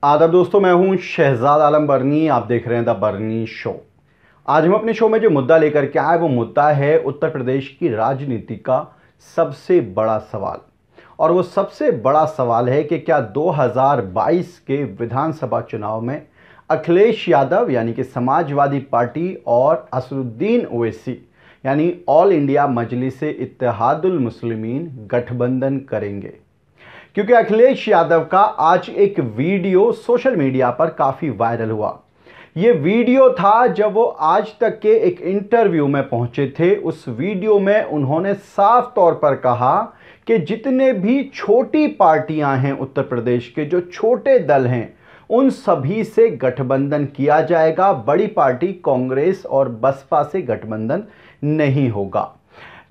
आदाब दोस्तों, मैं हूं शहजाद आलम बरनी। आप देख रहे हैं द बरनी शो। आज हम अपने शो में जो मुद्दा लेकर के आए वो मुद्दा है उत्तर प्रदेश की राजनीति का सबसे बड़ा सवाल। और वो सबसे बड़ा सवाल है कि क्या 2022 के विधानसभा चुनाव में अखिलेश यादव यानी कि समाजवादी पार्टी और असदुद्दीन ओवैसी यानी ऑल इंडिया मजलिस इत्तेहादुल मुस्लिमीन गठबंधन करेंगे। क्योंकि अखिलेश यादव का आज एक वीडियो सोशल मीडिया पर काफ़ी वायरल हुआ। ये वीडियो था जब वो आज तक के एक इंटरव्यू में पहुंचे थे। उस वीडियो में उन्होंने साफ तौर पर कहा कि जितने भी छोटी पार्टियां हैं उत्तर प्रदेश के, जो छोटे दल हैं, उन सभी से गठबंधन किया जाएगा। बड़ी पार्टी कांग्रेस और बसपा से गठबंधन नहीं होगा।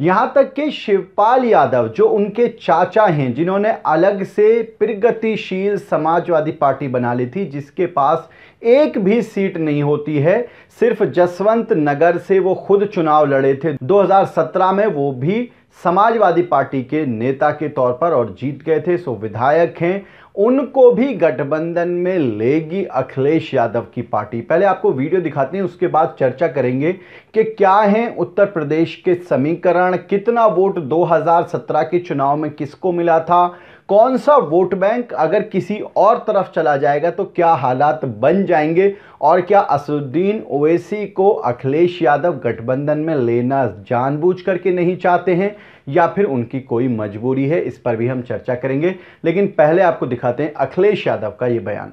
यहां तक कि शिवपाल यादव जो उनके चाचा हैं, जिन्होंने अलग से प्रगतिशील समाजवादी पार्टी बना ली थी, जिसके पास एक भी सीट नहीं होती है, सिर्फ जसवंत नगर से वो खुद चुनाव लड़े थे 2017 में, वो भी समाजवादी पार्टी के नेता के तौर पर और जीत गए थे। सो विधायक हैं, उनको भी गठबंधन में लेगी अखिलेश यादव की पार्टी। पहले आपको वीडियो दिखाते हैं, उसके बाद चर्चा करेंगे कि क्या हैं उत्तर प्रदेश के समीकरण, कितना वोट 2017 के चुनाव में किसको मिला था, कौन सा वोट बैंक अगर किसी और तरफ चला जाएगा तो क्या हालात बन जाएंगे, और क्या असदुद्दीन ओवैसी को अखिलेश यादव गठबंधन में लेना जानबूझ करके नहीं चाहते हैं या फिर उनकी कोई मजबूरी है। इस पर भी हम चर्चा करेंगे, लेकिन पहले आपको दिखाते हैं अखिलेश यादव का ये बयान।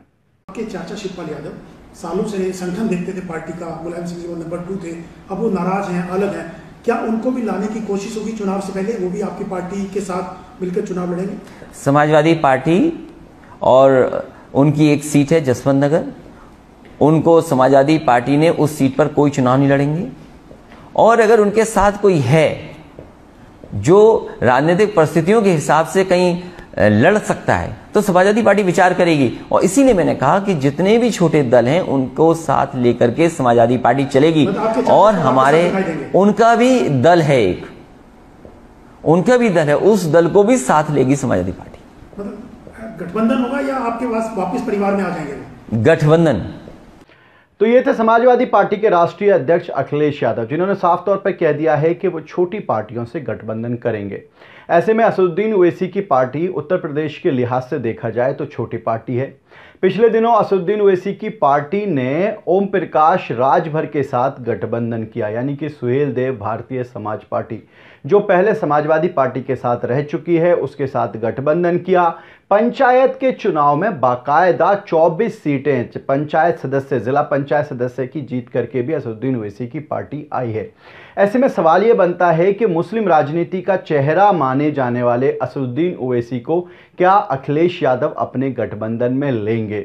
आपके चाचा शिवपाल यादव सालों से संगठन देखते थे पार्टी का, मुलायम सिंह जी वो नंबर 2 थे, अब वो नाराज हैं, अलग हैं। क्या उनको भी लाने की कोशिश होगी चुनाव से पहले? वो भी आपकी पार्टी के साथ मिलकर चुनाव लड़ेंगे? समाजवादी पार्टी और उनकी एक सीट है जसवंत नगर, उनको समाजवादी पार्टी ने उस सीट पर कोई चुनाव नहीं लड़ेंगे। और अगर उनके साथ कोई है जो राजनीतिक परिस्थितियों के हिसाब से कहीं लड़ सकता है तो समाजवादी पार्टी विचार करेगी। और इसीलिए मैंने कहा कि जितने भी छोटे दल हैं उनको साथ लेकर के समाजवादी पार्टी चलेगी। और हमारे उनका भी दल है, एक उनका भी दल है, उस दल को भी साथ लेगी समाजवादी पार्टी। गठबंधन होगा या आपके पास वापस परिवार में आ जाएंगे? गठबंधन। तो ये थे समाजवादी पार्टी के राष्ट्रीय अध्यक्ष अखिलेश यादव, जिन्होंने साफ तौर पर कह दिया है कि वो छोटी पार्टियों से गठबंधन करेंगे। ऐसे में असदुद्दीन ओवैसी की पार्टी उत्तर प्रदेश के लिहाज से देखा जाए तो छोटी पार्टी है। पिछले दिनों असदुद्दीन ओवैसी की पार्टी ने ओम प्रकाश राजभर के साथ गठबंधन किया, यानी कि सुहेल देव भारतीय समाज पार्टी जो पहले समाजवादी पार्टी के साथ रह चुकी है, उसके साथ गठबंधन किया। पंचायत के चुनाव में बाकायदा 24 सीटें पंचायत सदस्य, जिला पंचायत सदस्य की जीत करके भी असदुद्दीन ओवैसी की पार्टी आई है। ऐसे में सवाल यह बनता है कि मुस्लिम राजनीति का चेहरा माने जाने वाले असदुद्दीन ओवैसी को क्या अखिलेश यादव अपने गठबंधन में लेंगे?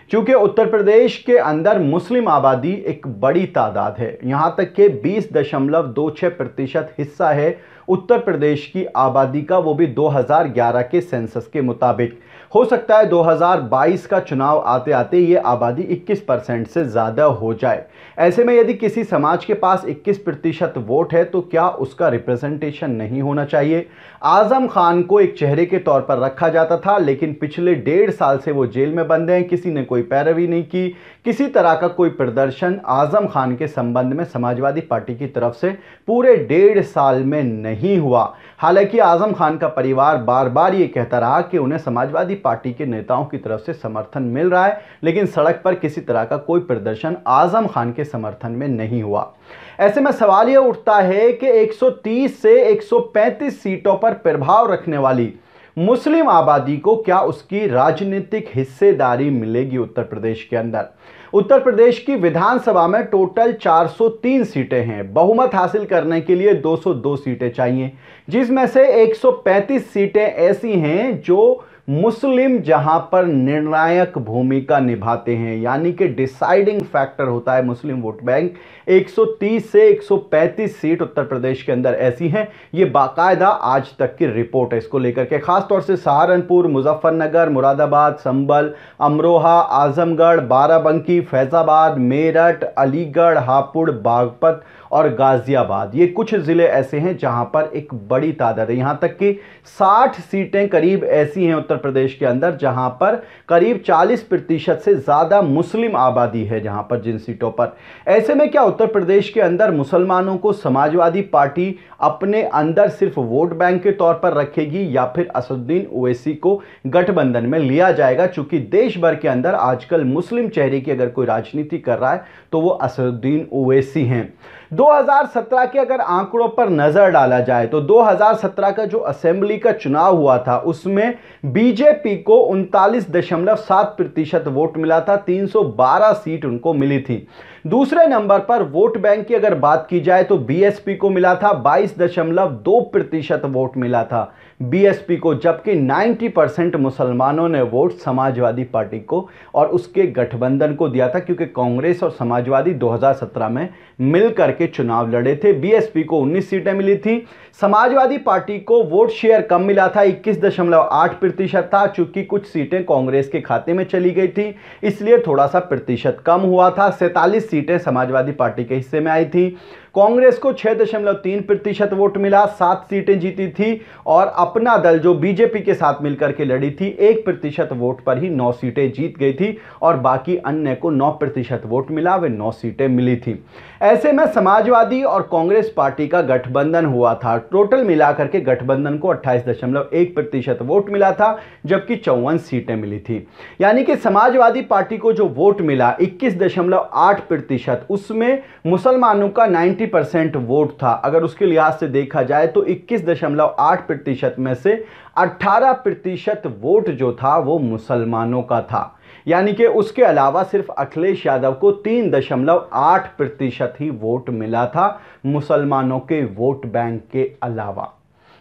क्योंकि उत्तर प्रदेश के अंदर मुस्लिम आबादी एक बड़ी तादाद है, यहां तक कि 20.26% हिस्सा है उत्तर प्रदेश की आबादी का, वो भी 2011 के सेंसस के मुताबिक। हो सकता है 2022 का चुनाव आते आते ये आबादी 21% से ज़्यादा हो जाए। ऐसे में यदि किसी समाज के पास 21% वोट है तो क्या उसका रिप्रेजेंटेशन नहीं होना चाहिए? आजम खान को एक चेहरे के तौर पर रखा जाता था, लेकिन पिछले 1.5 साल से वो जेल में बंद हैं। किसी ने कोई पैरवी नहीं की, किसी तरह का कोई प्रदर्शन आजम खान के संबंध में समाजवादी पार्टी की तरफ से पूरे 1.5 साल में नहीं हुआ। हालांकि आजम खान का परिवार बार बार ये कहता रहा कि उन्हें समाजवादी पार्टी के नेताओं की तरफ से समर्थन मिल रहा है, लेकिन सड़क पर किसी तरह का कोई प्रदर्शन आजम खान के समर्थन में नहीं हुआ। ऐसे में सवाल यह उठता है कि 130 से 135 सीटों पर प्रभाव रखने वाली मुस्लिम आबादी को क्या उसकी राजनीतिक हिस्सेदारी मिलेगी उत्तर प्रदेश के अंदर? उत्तर प्रदेश की विधानसभा में टोटल 403 सीटें हैं। बहुमत हासिल करने के लिए 202 सीटें चाहिए, जिसमें से 135 सीटें ऐसी हैं जो मुस्लिम जहां पर निर्णायक भूमिका निभाते हैं, यानी कि डिसाइडिंग फैक्टर होता है मुस्लिम वोट बैंक। 130 से 135 सीट उत्तर प्रदेश के अंदर ऐसी हैं। ये बाकायदा आज तक की रिपोर्ट है इसको लेकर के। खासतौर से सहारनपुर, मुजफ्फरनगर, मुरादाबाद, संभल, अमरोहा, आजमगढ़, बाराबंकी, फैजाबाद, मेरठ, अलीगढ़, हापुड़, बागपत और गाजियाबाद, ये कुछ ज़िले ऐसे हैं जहां पर एक बड़ी तादाद है। यहां तक कि 60 सीटें करीब ऐसी हैं उत्तर उत्तर प्रदेश के अंदर, जहां पर करीब 40% से ज़्यादा मुस्लिम आबादी है, जहां पर जिन सीटों पर। ऐसे में क्या उत्तर प्रदेश के अंदर मुसलमानों को समाजवादी पार्टी अपने अंदर सिर्फ वोट बैंक के तौर पर रखेगी या फिर असदुद्दीन ओवैसी को गठबंधन में लिया जाएगा? चूंकि देश भर के अंदर आजकल मुस्लिम चेहरे की अगर कोई राजनीति कर रहा है तो वो असदुद्दीन ओवैसी हैं। 2017 के अगर आंकड़ों पर नजर डाला जाए तो 2017 का जो असेंबली का चुनाव हुआ था उसमें बीजेपी को 39.7% वोट मिला था, 312 सीट उनको मिली थी। दूसरे नंबर पर वोट बैंक की अगर बात की जाए तो बीएसपी को मिला था 22.2% वोट मिला था बीएसपी को, जबकि 90% मुसलमानों ने वोट समाजवादी पार्टी को और उसके गठबंधन को दिया था, क्योंकि कांग्रेस और समाजवादी 2017 में मिलकर के चुनाव लड़े थे। बीएसपी को 19 सीटें मिली थी। समाजवादी पार्टी को वोट शेयर कम मिला था, 21.8% था। चूंकि कुछ सीटें कांग्रेस के खाते में चली गई थी इसलिए थोड़ा सा प्रतिशत कम हुआ था। 47 सीटें समाजवादी पार्टी के हिस्से में आई थी। कांग्रेस को 6.3% वोट मिला, 7 सीटें जीती थी और अपना दल जो बीजेपी के साथ मिलकर के लड़ी थी 1% वोट पर ही 9 सीटें जीत गई थी और बाकी अन्य को 9% वोट मिला, वे 9 सीटें मिली थी। ऐसे में समाजवादी और कांग्रेस पार्टी का गठबंधन हुआ था। टोटल मिलाकर के गठबंधन को 28.1% वोट मिला था, जबकि 54 सीटें मिली थी। यानी कि समाजवादी पार्टी को जो वोट मिला 21.8%, उसमें मुसलमानों का 90% वोट था। अगर उसके लिहाज से देखा जाए तो 21.8% में से 18% वोट जो था वो मुसलमानों का था। यानी कि उसके अलावा सिर्फ अखिलेश यादव को 3.8% ही वोट मिला था मुसलमानों के वोट बैंक के अलावा।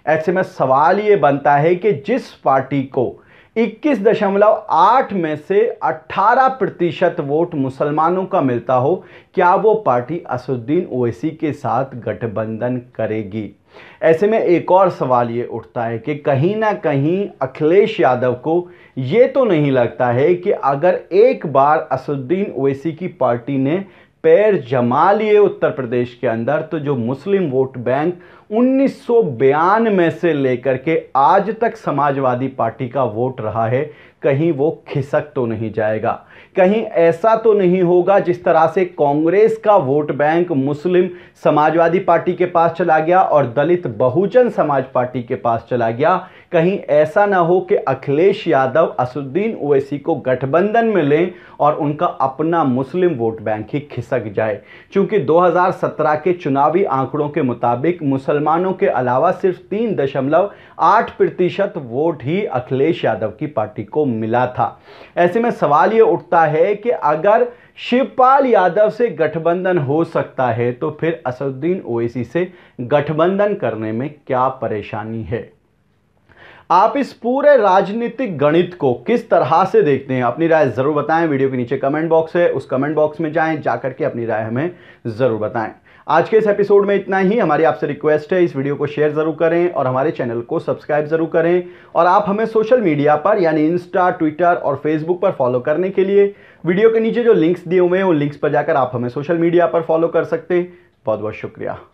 ऐसे में सवाल ये बनता है कि जिस पार्टी को 21.8 में से 18% वोट मुसलमानों का मिलता हो, क्या वो पार्टी असदुद्दीन ओवैसी के साथ गठबंधन करेगी? ऐसे में एक और सवाल ये उठता है कि कहीं ना कहीं अखिलेश यादव को ये तो नहीं लगता है कि अगर एक बार असदुद्दीन ओवैसी की पार्टी ने पैर जमा लिए उत्तर प्रदेश के अंदर, तो जो मुस्लिम वोट बैंक 1992 से लेकर के आज तक समाजवादी पार्टी का वोट रहा है, कहीं वो खिसक तो नहीं जाएगा? कहीं ऐसा तो नहीं होगा जिस तरह से कांग्रेस का वोट बैंक मुस्लिम समाजवादी पार्टी के पास चला गया और दलित बहुजन समाज पार्टी के पास चला गया? कहीं ऐसा ना हो कि अखिलेश यादव असदुद्दीन ओवैसी को गठबंधन में लें और उनका अपना मुस्लिम वोट बैंक ही खिसक जाए? क्योंकि 2017 के चुनावी आंकड़ों के मुताबिक मुसलमानों के अलावा सिर्फ 3.8% वोट ही अखिलेश यादव की पार्टी को मिला था। ऐसे में सवाल ये उठता है कि अगर शिवपाल यादव से गठबंधन हो सकता है तो फिर असदुद्दीन ओवैसी से गठबंधन करने में क्या परेशानी है? आप इस पूरे राजनीतिक गणित को किस तरह से देखते हैं? अपनी राय जरूर बताएं। वीडियो के नीचे कमेंट बॉक्स है, उस कमेंट बॉक्स में जाएं, जाकर के अपनी राय हमें जरूर बताएं। आज के इस एपिसोड में इतना ही। हमारी आपसे रिक्वेस्ट है इस वीडियो को शेयर जरूर करें और हमारे चैनल को सब्सक्राइब जरूर करें। और आप हमें सोशल मीडिया पर यानी इंस्टा, ट्विटर और फेसबुक पर फॉलो करने के लिए वीडियो के नीचे जो लिंक्स दिए हुए हैं उन लिंक्स पर जाकर आप हमें सोशल मीडिया पर फॉलो कर सकते हैं। बहुत बहुत शुक्रिया।